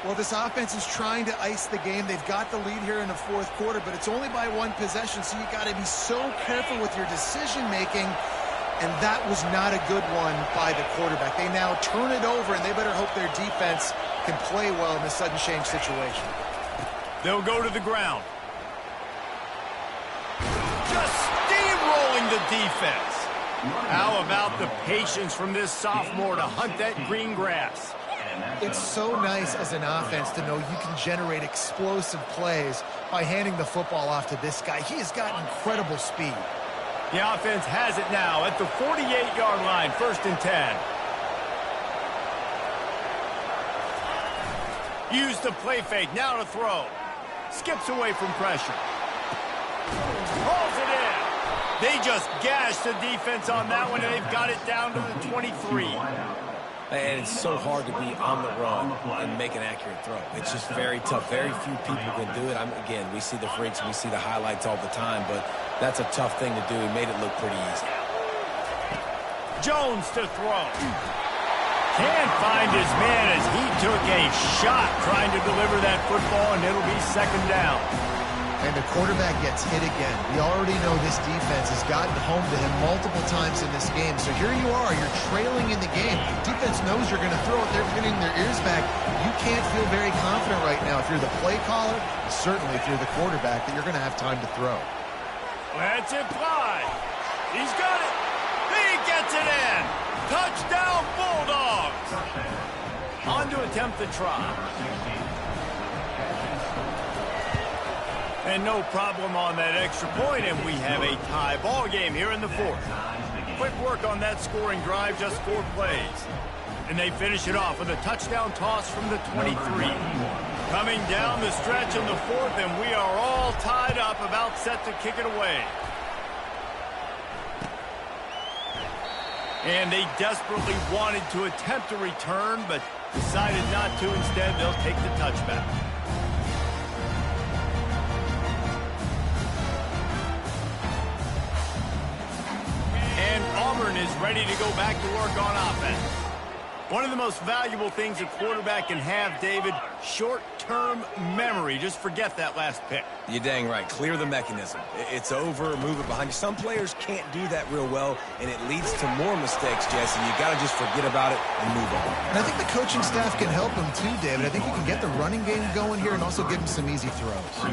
Speaker 3: Well, this offense is trying to ice the game. They've got the lead here in the 4th quarter, but it's only by 1 possession, so you got to be so careful with your decision-making. And that was not a good one by the quarterback. They now turn it over, and they better hope their defense can play well in this sudden change situation.
Speaker 1: They'll go to the ground. Just steamrolling the defense. How about the patience from this sophomore to hunt that green grass?
Speaker 3: It's so nice as an offense to know you can generate explosive plays by handing the football off to this guy. He has got incredible speed.
Speaker 1: The offense has it now at the 48-yard line, 1st and 10. Use the play fake, now to throw. Skips away from pressure. Hauls it in. They just gashed the defense on that one, and they've got it down to the 23.
Speaker 2: And it's so hard to be on the run and make an accurate throw. It's just very tough. Very few people can do it. Again, we see the freaks, we see the highlights all the time, but that's a tough thing to do. He made it look pretty easy.
Speaker 1: Jones to throw. Can't find his man as he took a shot trying to deliver that football, and it'll be 2nd down.
Speaker 3: And the quarterback gets hit again. We already know this defense has gotten home to him multiple times in this game. So here you are, you're trailing in the game. Defense knows you're going to throw it. They're getting their ears back. You can't feel very confident right now if you're the play caller, and certainly if you're the quarterback, that you're going to have time to throw.
Speaker 1: Let's it fly. He's got it. He gets it in. Touchdown, Bulldogs. On to attempt the try. And no problem on that extra point, and we have a tie ball game here in the fourth. Quick work on that scoring drive, just 4 plays. And they finish it off with a touchdown toss from the 23. Coming down the stretch in the fourth, and we are all tied up, about set to kick it away. And they desperately wanted to attempt a return, but decided not to. Instead, they'll take the touchback. And Auburn is ready to go back to work on offense. One of the most valuable things a quarterback can have, David, short-term memory. Just forget that last pick.
Speaker 2: You're dang right. Clear the mechanism. It's over, move it behind you. Some players can't do that real well, and it leads to more mistakes, Jesse. You got to just forget about it and move on.
Speaker 3: And I think the coaching staff can help him too, David. I think you can get the running game going here and also give him some easy throws.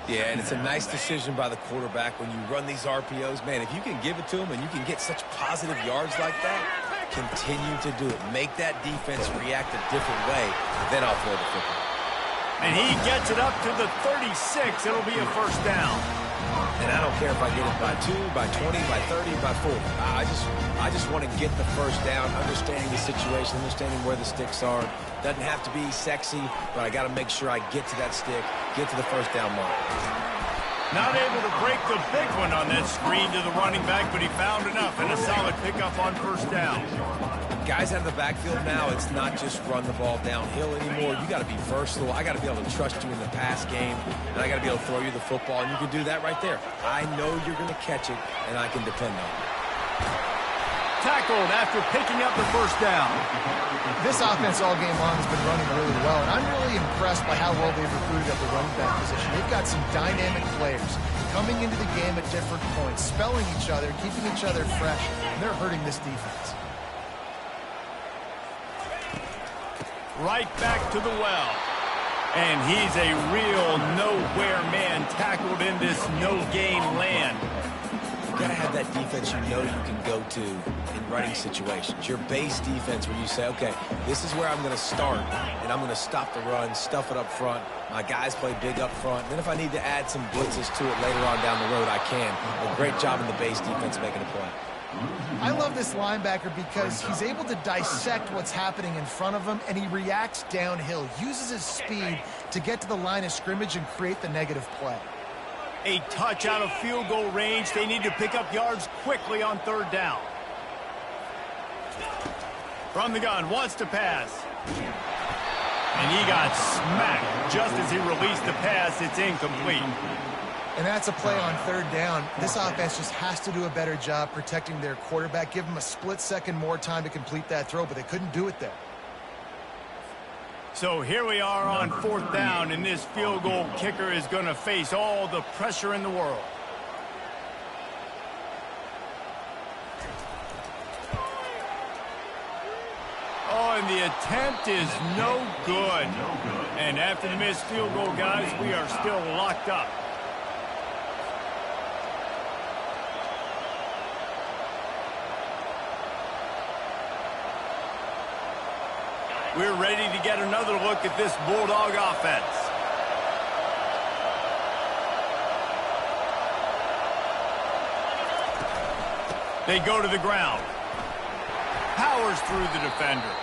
Speaker 2: Yeah, and it's a nice decision by the quarterback when you run these RPOs. Man, if you can give it to him and you can get such positive yards like that, continue to do it. Make that defense react a different way, then I'll throw the football.
Speaker 1: And he gets it up to the 36. It'll be a first down.
Speaker 2: And I don't care if I get it by 2, by 20, by 30, by 40. I just want to get the first down, understanding the situation, understanding where the sticks are. Doesn't have to be sexy, but I got to make sure I get to that stick, get to the first down mark.
Speaker 1: Not able to break the big one on that screen to the running back, but he found enough and a solid pickup on first down.
Speaker 2: Guys out of the backfield now, it's not just run the ball downhill anymore. You got to be versatile. I got to be able to trust you in the pass game, and I got to be able to throw you the football, and you can do that right there. I know you're going to catch it, and I can depend on it.
Speaker 1: Tackled after picking up the first down.
Speaker 3: This offense all game long has been running really well, and I'm really impressed by how well they've recruited at the running back position. They've got some dynamic players coming into the game at different points, spelling each other, keeping each other fresh, and they're hurting this defense.
Speaker 1: Right back to the well. And he's a real nowhere man, tackled in this no-gain land.
Speaker 2: You got to have that defense you know you can go to in running situations. Your base defense where you say, okay, this is where I'm going to start, and I'm going to stop the run, stuff it up front. My guys play big up front. Then if I need to add some blitzes to it later on down the road, I can. A great job in the base defense making a play.
Speaker 3: I love this linebacker because he's able to dissect what's happening in front of him, and he reacts downhill, uses his speed to get to the line of scrimmage and create the negative play.
Speaker 1: A touch out of field goal range. They need to pick up yards quickly on third down. From the gun, wants to pass. And he got smacked just as he released the pass. It's incomplete.
Speaker 3: And that's a play on third down. This offense just has to do a better job protecting their quarterback. Give him a split second more time to complete that throw, but they couldn't do it there.
Speaker 1: So here we are on fourth down, and this field goal kicker is going to face all the pressure in the world. Oh, and the attempt is no good. And after the missed field goal, guys, we are still locked up. We're ready to get another look at this Bulldog offense. They go to the ground. Powers through the defender.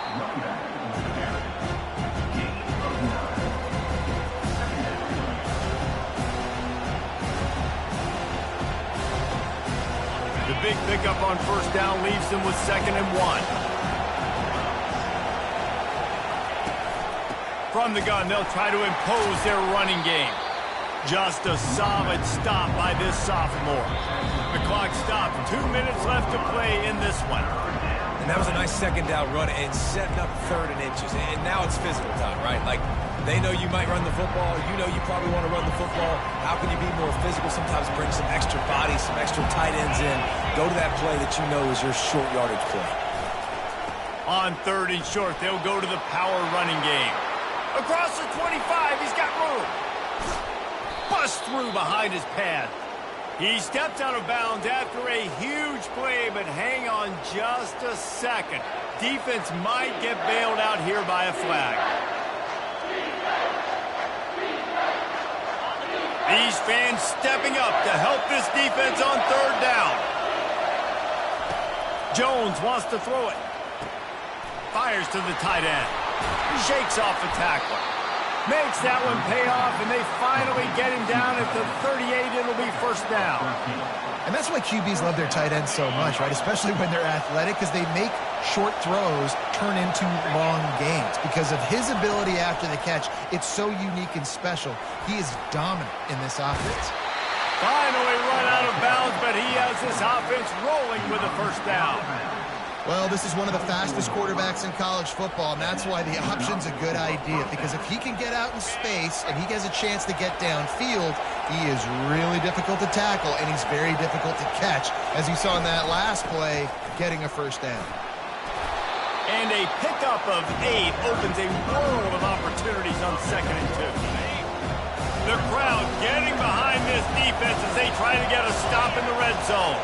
Speaker 1: The big pickup on first down leaves them with 2nd and 1. From the gun, they'll try to impose their running game. Just a solid stop by this sophomore. The clock stopped. 2 minutes left to play in this one.
Speaker 3: And
Speaker 2: And that was a nice second down run and setting up third and inches. And now it's physical time, right? Like, they know you might run the football. You know you probably want to run the football. How can you be more physical? Sometimes bring some extra bodies, some extra tight ends in. Go to that play that you know is your short yardage play.
Speaker 1: On third and short, they'll go to the power running game. Across the 25, he's got room. Bust through behind his pad. He stepped out of bounds after a huge play, but hang on just a second. Defense might get bailed out here by a flag. These fans stepping up to help this defense on third down. Jones wants to throw it. Fires to the tight end. Shakes off the tackler. Makes that one pay off, and they finally get him down at the 38. It'll be first down.
Speaker 3: And that's why QBs love their tight ends so much, right? Especially when they're athletic, because they make short throws turn into long gains. Because of his ability after the catch, it's so unique and special. He is dominant in this offense.
Speaker 1: Finally run out of bounds, but he has this offense rolling with a first down.
Speaker 3: Well, this is one of the fastest quarterbacks in college football, and that's why the option's a good idea. Because if he can get out in space and he has a chance to get downfield, he is really difficult to tackle, and he's very difficult to catch. As you saw in that last play, getting a first down.
Speaker 1: And a pickup of 8 opens a world of opportunities on 2nd and 2. The crowd getting behind this defense as they try to get a stop in the red zone.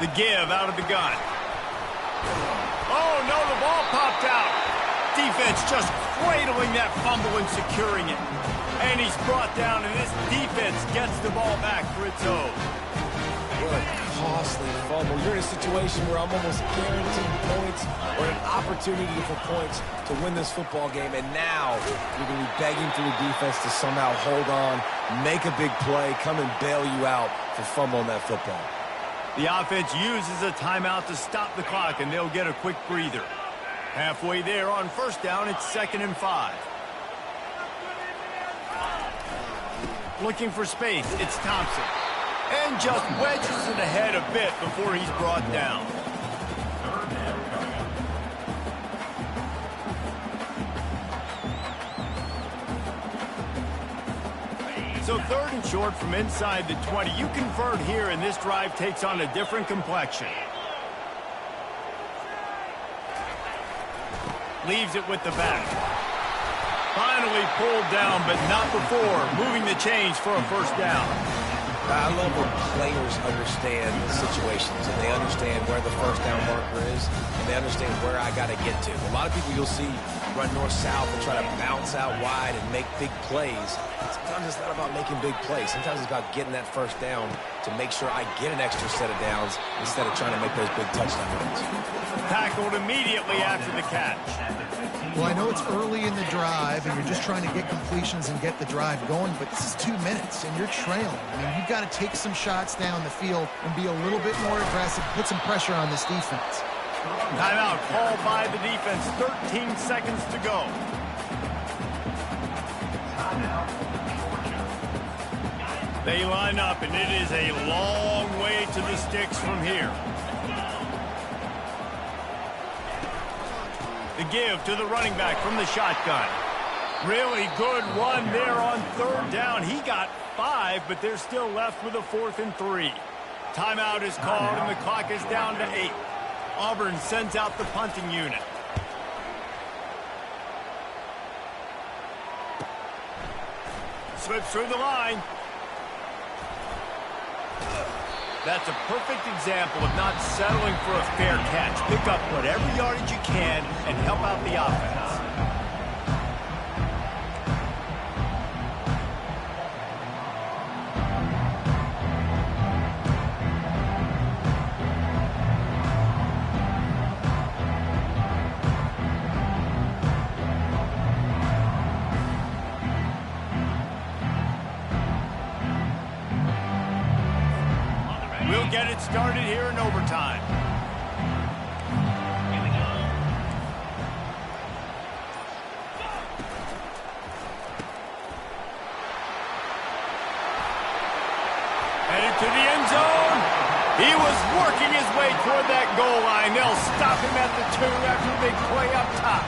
Speaker 1: The give out of the gun. Oh, no, the ball popped out. Defense just cradling that fumble and securing it. And he's brought down, and this defense gets the ball back for its own.
Speaker 2: What a costly fumble. You're in a situation where I'm almost guaranteed points or an opportunity for points to win this football game, and now you're going to be begging for the defense to somehow hold on, make a big play, come and bail you out for fumbling that football.
Speaker 1: The offense uses a timeout to stop the clock, and they'll get a quick breather. Halfway there on first down, it's 2nd and 5. Looking for space, it's Thompson. And just wedges it ahead a bit before he's brought down. So 3rd and short from inside the 20. You convert here, and this drive takes on a different complexion. Leaves it with the back. Finally pulled down, but not before moving the chains for a first down.
Speaker 2: I love when players understand the situations, and they understand where the first down marker is, and they understand where I got to get to. A lot of people you'll see run north-south and try to bounce out wide and make big plays. Sometimes it's not about making big plays. Sometimes it's about getting that first down to make sure I get an extra set of downs instead of trying to make those big touchdown runs.
Speaker 1: Tackled immediately after the catch.
Speaker 3: Well, I know it's early in the drive, and you're just trying to get completions and get the drive going, but this is 2 minutes, and you're trailing. I mean, you've got to take some shots down the field and be a little bit more aggressive, put some pressure on this defense.
Speaker 1: Timeout called by the defense. 13 seconds to go. They line up, and it is a long way to the sticks from here. The give to the running back from the shotgun. Really good run there on 3rd down. He got 5, but they're still left with a 4th and 3. Timeout is called, and the clock is down to 8. Auburn sends out the punting unit. Slips through the line. That's a perfect example of not settling for a fair catch. Pick up whatever yardage you can and help out the offense. get it started here in overtime. Headed to the end zone. He was working his way toward that goal line. They'll stop him at the 2 after the big play up top.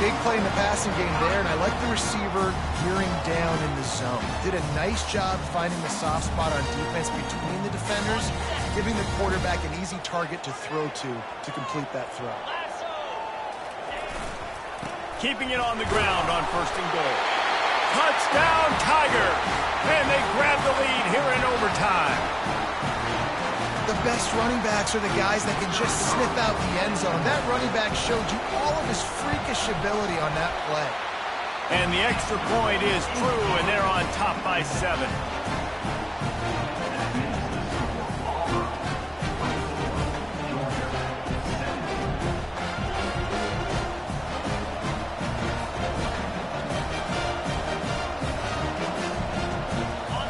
Speaker 3: Big play in the passing game there, and I like the receiver gearing down in the zone. Did a nice job finding the soft spot on defense between the defenders, giving the quarterback an easy target to throw to complete that throw.
Speaker 1: Keeping it on the ground on 1st and goal. Touchdown, Tiger! And they grab the lead here in overtime.
Speaker 3: The best running backs are the guys that can just sniff out the end zone. That running back showed you all of his freakish ability on that play.
Speaker 1: And the extra point is true, and they're on top by 7.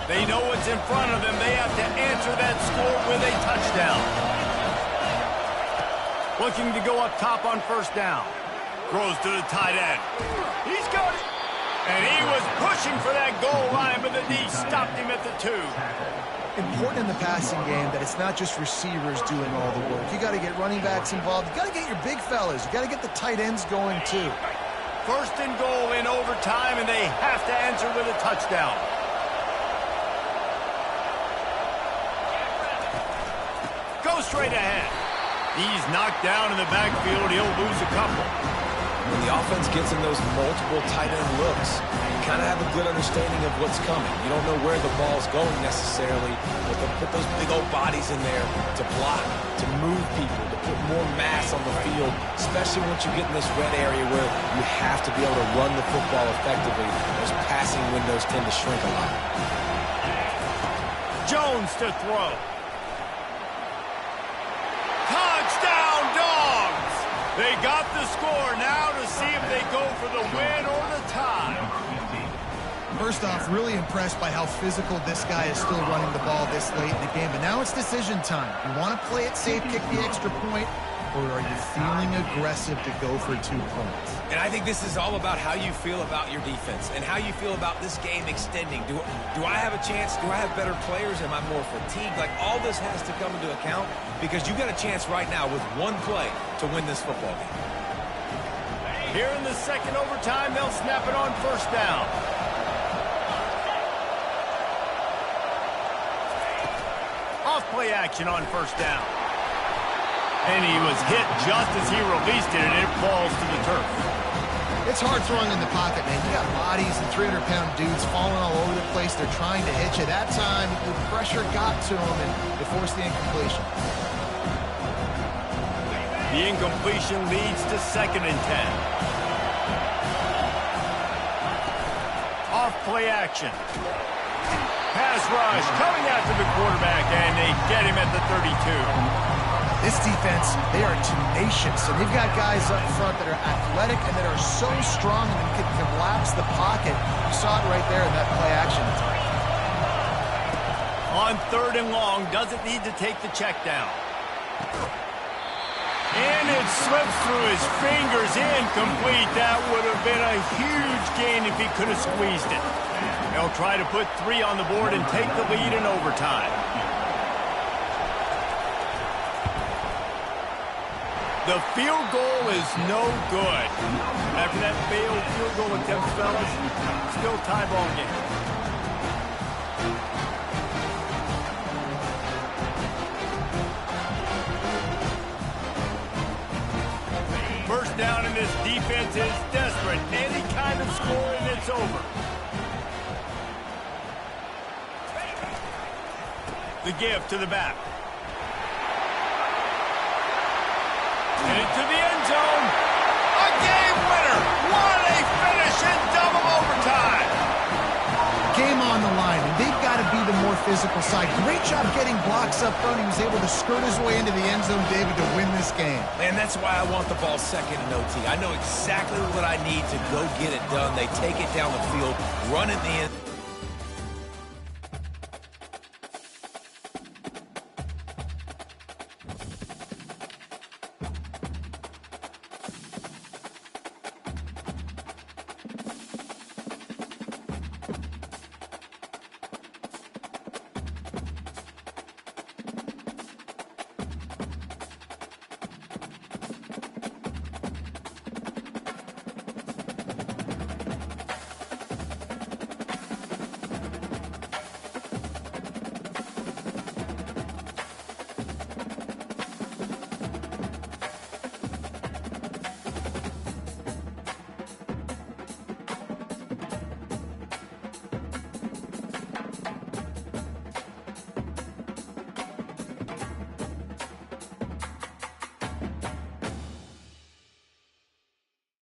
Speaker 1: They know what's in front of them. They have to answer that score with a touchdown. Looking to go up top on 1st down. Throws to the tight end. He's got it. And he was pushing for that goal line, but the D stopped him at the 2.
Speaker 3: Important in the passing game that it's not just receivers doing all the work. You got to get running backs involved. You got to get your big fellas. You got to get the tight ends going too.
Speaker 1: 1st and goal in overtime, and they have to answer with a touchdown. Straight ahead. He's knocked down in the backfield. He'll lose a couple.
Speaker 2: When the offense gets in those multiple tight end looks, you kind of have a good understanding of what's coming. You don't know where the ball's going necessarily, but they'll put those big old bodies in there to block, to move people, to put more mass on the field, especially once you get in this red area where you have to be able to run the football effectively. Those passing windows tend to shrink a lot.
Speaker 1: Jones to throw. Touchdown, Dogs! They got the score now to see if they go for the win or the tie.
Speaker 3: First off, really impressed by how physical this guy is still running the ball this late in the game. But now it's decision time. You want to play it safe, kick the extra point, or are you feeling aggressive to go for 2 points?
Speaker 2: And I think this is all about how you feel about your defense and how you feel about this game extending. Do I have a chance? Do I have better players? Am I more fatigued? Like, all this has to come into account because you got a chance right now with 1 play to win this football game.
Speaker 1: Here in the 2nd overtime, they'll snap it on 1st down. Off play action on 1st down. And he was hit just as he released it, and it falls to the turf.
Speaker 3: It's hard throwing in the pocket, man. You got bodies and 300-pound dudes falling all over the place. They're trying to hit you. That time, the pressure got to him, and it forced the incompletion.
Speaker 1: The incompletion leads to 2nd and 10. Off play action. Pass rush coming after the quarterback, and they get him at the 32.
Speaker 3: This defense, they are tenacious, and they've got guys up front that are athletic and that are so strong and can collapse the pocket. You saw it right there in that play action attack.
Speaker 1: On 3rd and long, doesn't need to take the check down. And it slips through his fingers, incomplete. That would have been a huge gain if he could have squeezed it. They'll try to put 3 on the board and take the lead in overtime. The field goal is no good. After that failed field goal attempt, fellas, still tie ball game. First down, and this defense is desperate. Any kind of score and it's over. The give to the back. And into the end zone. A game winner. What a finish in double overtime.
Speaker 3: Game on the line, and they've got to be the more physical side. Great job getting blocks up front. He was able to skirt his way into the end zone, David, to win this game.
Speaker 2: And that's why I want the ball 2nd in OT. I know exactly what I need to go get it done. They take it down the field, run it in the end.